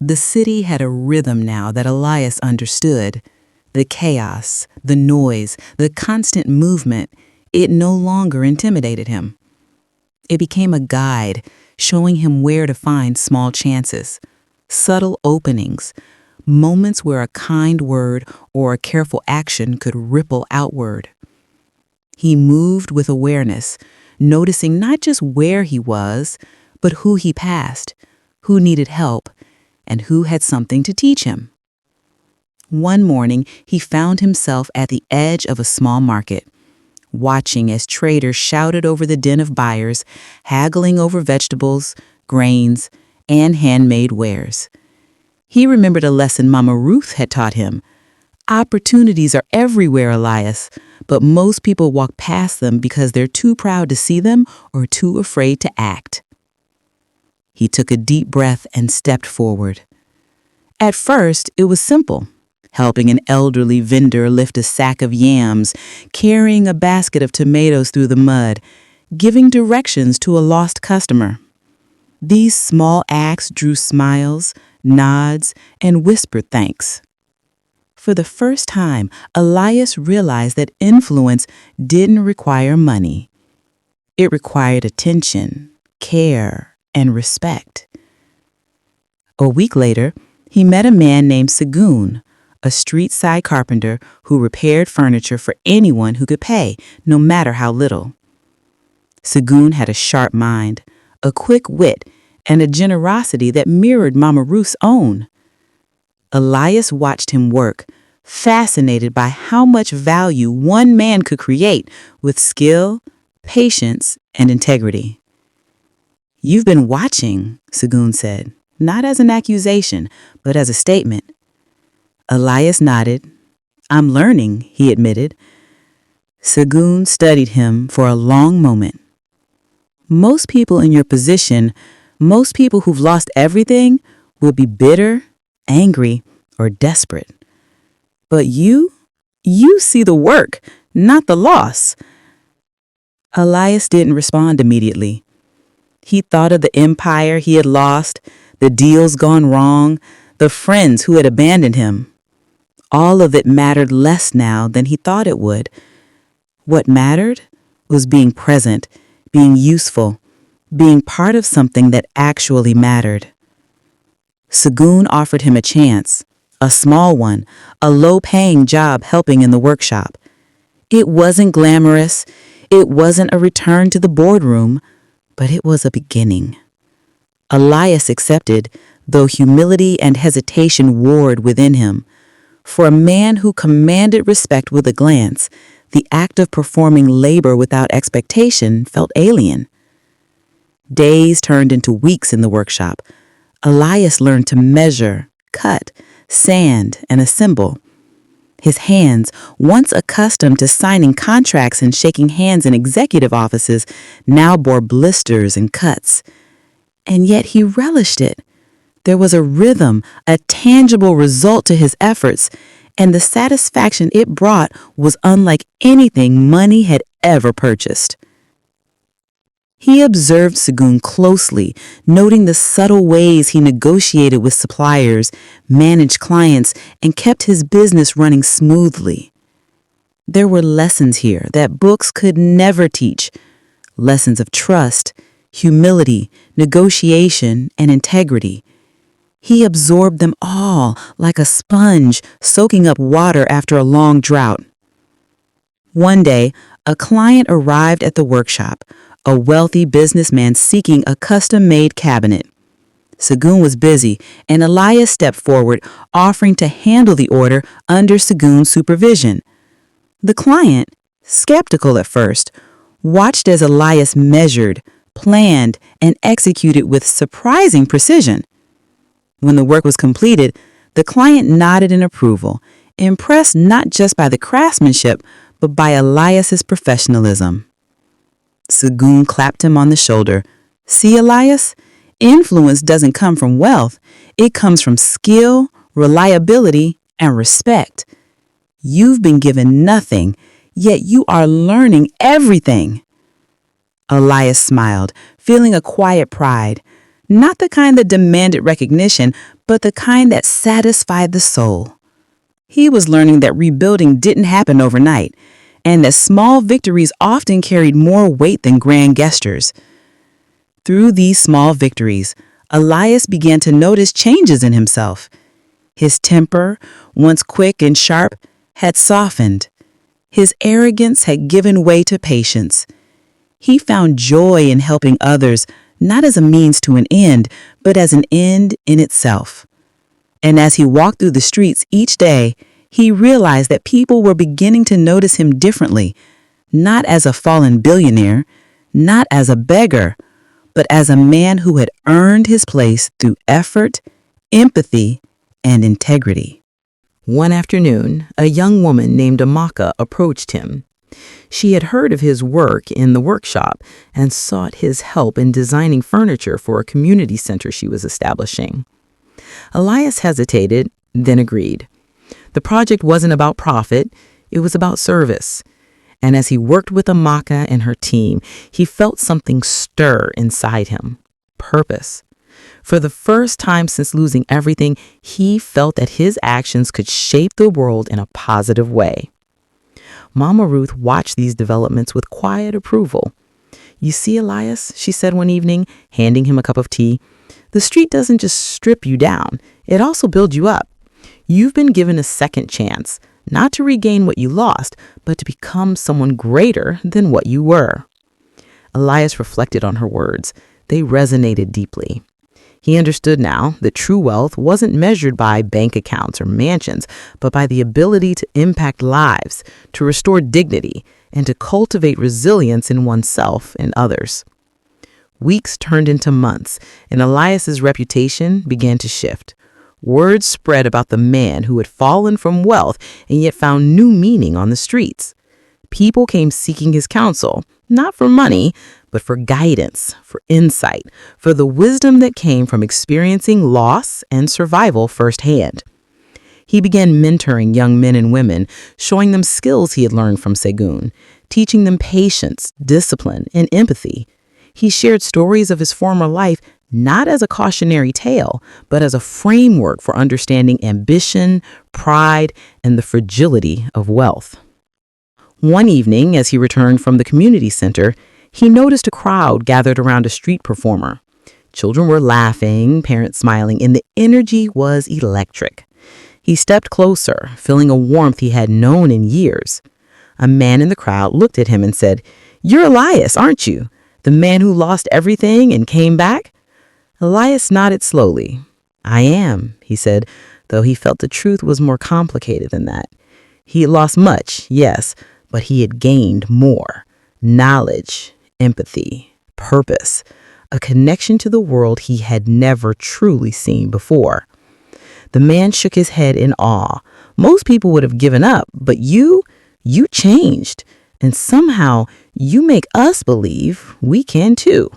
The city had a rhythm now that Elias understood. The chaos, the noise, the constant movement, it no longer intimidated him. It became a guide, showing him where to find small chances, subtle openings, moments where a kind word or a careful action could ripple outward. He moved with awareness, noticing not just where he was, but who he passed, who needed help, and who had something to teach him. One morning, he found himself at the edge of a small market, watching as traders shouted over the din of buyers, haggling over vegetables, grains, and handmade wares. He remembered a lesson Mama Ruth had taught him. Opportunities are everywhere, Elias, but most people walk past them because they're too proud to see them or too afraid to act. He took a deep breath and stepped forward. At first, it was simple, helping an elderly vendor lift a sack of yams, carrying a basket of tomatoes through the mud, giving directions to a lost customer. These small acts drew smiles, nods, and whispered thanks. For the first time, Elias realized that influence didn't require money. It required attention, care, and respect. A week later, he met a man named Segun, a street-side carpenter who repaired furniture for anyone who could pay, no matter how little. Segun had a sharp mind, a quick wit, and a generosity that mirrored Mama Ruth's own. Elias watched him work, fascinated by how much value one man could create with skill, patience, and integrity. "You've been watching," Segun said, not as an accusation, but as a statement. Elias nodded. "I'm learning," he admitted. Segun studied him for a long moment. Most people in your position, most people who've lost everything, will be bitter, angry, or desperate. But you see the work, not the loss. Elias didn't respond immediately. He thought of the empire he had lost, the deals gone wrong, the friends who had abandoned him. All of it mattered less now than he thought it would. What mattered was being present, being useful, being part of something that actually mattered. Segun offered him a chance, a small one, a low-paying job helping in the workshop. It wasn't glamorous, it wasn't a return to the boardroom, but it was a beginning. Elias accepted, though humility and hesitation warred within him. For a man who commanded respect with a glance, the act of performing labor without expectation felt alien. Days turned into weeks in the workshop. Elias learned to measure, cut, sand, and assemble. His hands, once accustomed to signing contracts and shaking hands in executive offices, now bore blisters and cuts. And yet he relished it. There was a rhythm, a tangible result to his efforts, and the satisfaction it brought was unlike anything money had ever purchased. He observed Segun closely, noting the subtle ways he negotiated with suppliers, managed clients, and kept his business running smoothly. There were lessons here that books could never teach, lessons of trust, humility, negotiation, and integrity. He absorbed them all like a sponge soaking up water after a long drought. One day, a client arrived at the workshop, a wealthy businessman seeking a custom-made cabinet. Segun was busy, and Elias stepped forward, offering to handle the order under Segun's supervision. The client, skeptical at first, watched as Elias measured, planned, and executed with surprising precision. When the work was completed, the client nodded in approval, impressed not just by the craftsmanship, but by Elias's professionalism. Segun clapped him on the shoulder. "See, Elias? Influence doesn't come from wealth. It comes from skill, reliability, and respect. You've been given nothing, yet you are learning everything." Elias smiled, feeling a quiet pride. Not the kind that demanded recognition, but the kind that satisfied the soul. He was learning that rebuilding didn't happen overnight, and that small victories often carried more weight than grand gestures. Through these small victories, Elias began to notice changes in himself. His temper, once quick and sharp, had softened. His arrogance had given way to patience. He found joy in helping others, not as a means to an end, but as an end in itself. And as he walked through the streets each day, he realized that people were beginning to notice him differently, not as a fallen billionaire, not as a beggar, but as a man who had earned his place through effort, empathy, and integrity. One afternoon, a young woman named Amaka approached him. She had heard of his work in the workshop and sought his help in designing furniture for a community center she was establishing. Elias hesitated, then agreed. The project wasn't about profit, it was about service. And as he worked with Amaka and her team, he felt something stir inside him. Purpose. For the first time since losing everything, he felt that his actions could shape the world in a positive way. Mama Ruth watched these developments with quiet approval. "You see, Elias," she said one evening, handing him a cup of tea, "the street doesn't just strip you down, it also builds you up. You've been given a second chance, not to regain what you lost, but to become someone greater than what you were." Elias reflected on her words. They resonated deeply. He understood now that true wealth wasn't measured by bank accounts or mansions, but by the ability to impact lives, to restore dignity, and to cultivate resilience in oneself and others. Weeks turned into months, and Elias's reputation began to shift. Word spread about the man who had fallen from wealth and yet found new meaning on the streets. People came seeking his counsel, not for money, but for guidance, for insight, for the wisdom that came from experiencing loss and survival firsthand. He began mentoring young men and women, showing them skills he had learned from Segun, teaching them patience, discipline, and empathy. He shared stories of his former life not as a cautionary tale, but as a framework for understanding ambition, pride, and the fragility of wealth. One evening, as he returned from the community center, he noticed a crowd gathered around a street performer. Children were laughing, parents smiling, and the energy was electric. He stepped closer, feeling a warmth he had known in years. A man in the crowd looked at him and said, "You're Elias, aren't you? The man who lost everything and came back?" Elias nodded slowly. "I am," he said, though he felt the truth was more complicated than that. He had lost much, yes, but he had gained more. Knowledge, empathy, purpose, a connection to the world he had never truly seen before. The man shook his head in awe. "Most people would have given up, but you changed. And somehow you make us believe we can too."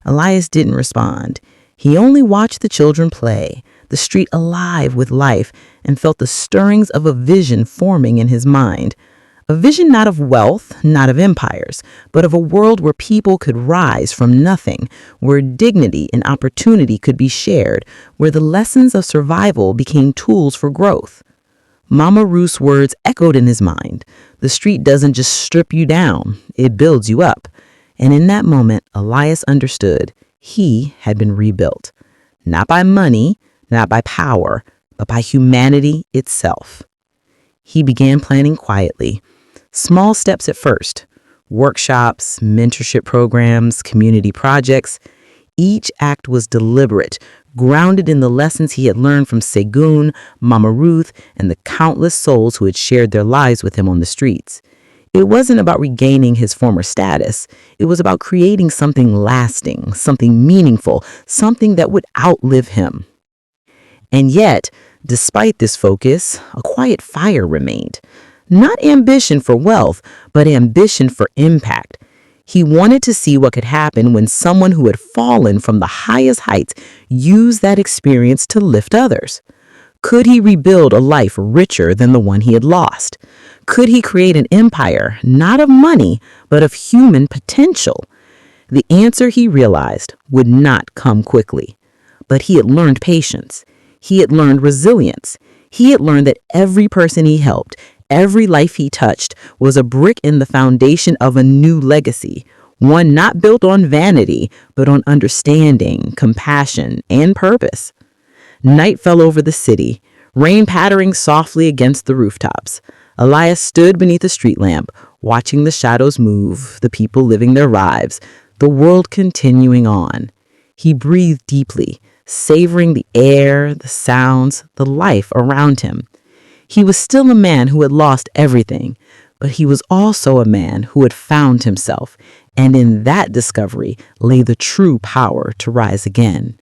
Elias didn't respond. He only watched the children play, the street alive with life, and felt the stirrings of a vision forming in his mind. A vision not of wealth, not of empires, but of a world where people could rise from nothing, where dignity and opportunity could be shared, where the lessons of survival became tools for growth. Mama Ruth's words echoed in his mind. The street doesn't just strip you down, it builds you up. And in that moment, Elias understood he had been rebuilt. Not by money, not by power, but by humanity itself. He began planning quietly. Small steps at first. Workshops, mentorship programs, community projects. Each act was deliberate, grounded in the lessons he had learned from Segun, Mama Ruth, and the countless souls who had shared their lives with him on the streets. It wasn't about regaining his former status. It was about creating something lasting, something meaningful, something that would outlive him. And yet, despite this focus, a quiet fire remained. Not ambition for wealth, but ambition for impact. He wanted to see what could happen when someone who had fallen from the highest heights used that experience to lift others. Could he rebuild a life richer than the one he had lost? Could he create an empire, not of money, but of human potential? The answer, he realized, would not come quickly. But he had learned patience. He had learned resilience. He had learned that every person he helped, every life he touched, was a brick in the foundation of a new legacy, one not built on vanity, but on understanding, compassion, and purpose. Night fell over the city, rain pattering softly against the rooftops. Elias stood beneath a street lamp, watching the shadows move, the people living their lives, the world continuing on. He breathed deeply, savoring the air, the sounds, the life around him. He was still a man who had lost everything, but he was also a man who had found himself, and in that discovery lay the true power to rise again.